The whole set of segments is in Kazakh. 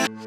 O'zingda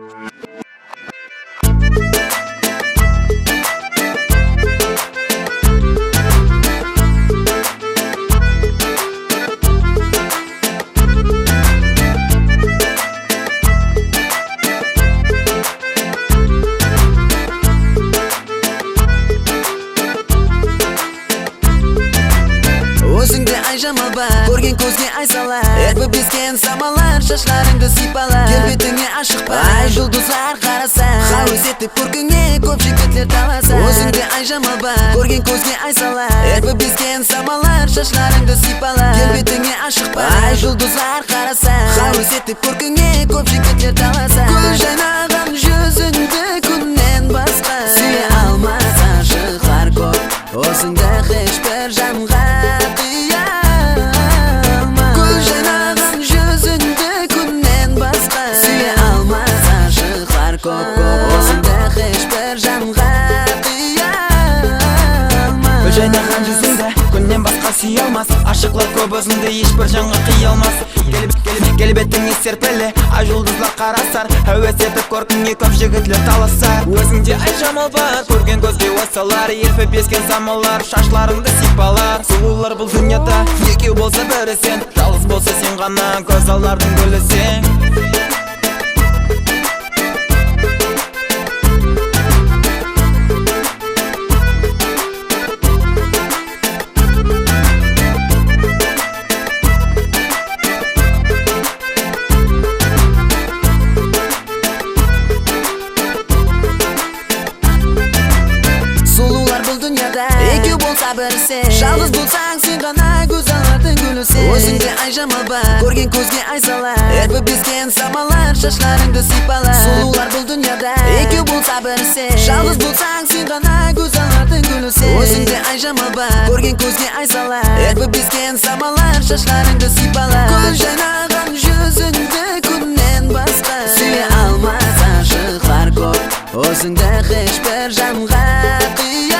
ayjamal bar, ko'rgan ko'zga aysalar, erib bezgan samalar, shashlaringda sipalar, kelbetingga ashiq bar, ay yulduzlar qarasa, havas etib ko'rganga ko'p yigitlar talasa. O'zingda ayjamal bar, ko'rgan ko'zga aysalar, erib bezgan samalar, shashlaringda sipalar, kelbetingga ashiq bar, ay yulduzlar qarasa, havas etib ko'rganga ko'p yigitlar talasa. Ko'zlaringdan yuzingda kundan boshqa suya olmas ashiqlar ko'p, o'zingda hech bir jamg'a Жайнаған жүзіңді күннен басқа сүйе алмас, ашықлар көп өзіңді ешбір жанға қия алмас. Келбетіңе серпілі, ай жұлдызлар қарасар, әуес етіп көркіңе көп жігітлер таласар. Өзіңде ай жамал бар, көрген көзге осалар, елпіп ескен самалар, шашларыңды сипалар. Сұлулар бұл дүнияда, екеу болса бірі сен, жалғыз болса сен ғана, көз алардың гүлі сен. Екеу болса бірі сен, жалғыз болсаң сен ғана көзалардың гүлі сен. Өзіңде айжамал бар, көрген көзге айсалар, еріп безген самалар, шашларыңды сипалар. Сұлулар бұл дүнияда, екеу болса бірі сен, жалғыз болсаң сен ғана көзалардың гүлі сен. Өзіңде айжамал бар, көрген көзге айсалар, еріп безген самалар, шашларыңды сипалар. Көз жайнаған жүзіңді күннен басқа сүйе алмас ашықлар көп, өзіңді хеш бір жанға қия.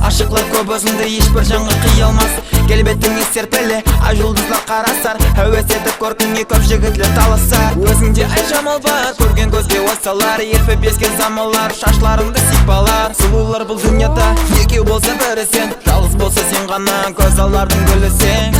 Ашықлар көп өзіңді ешбір жанға қия алмас. Келбетіңе серпілі, ай жұлдызлар қарасар, әуес етіп көркіңе көп жігітлер таласар. Өзіңде ай жамал бар, көрген көзге осалар, ерпіп ескен самалар, шашларыңды сипалар. Сұлулар бұл дүнияда, екеу болса бірі сен, жалғыз болса сен ғана, көз алардың гүлі сен.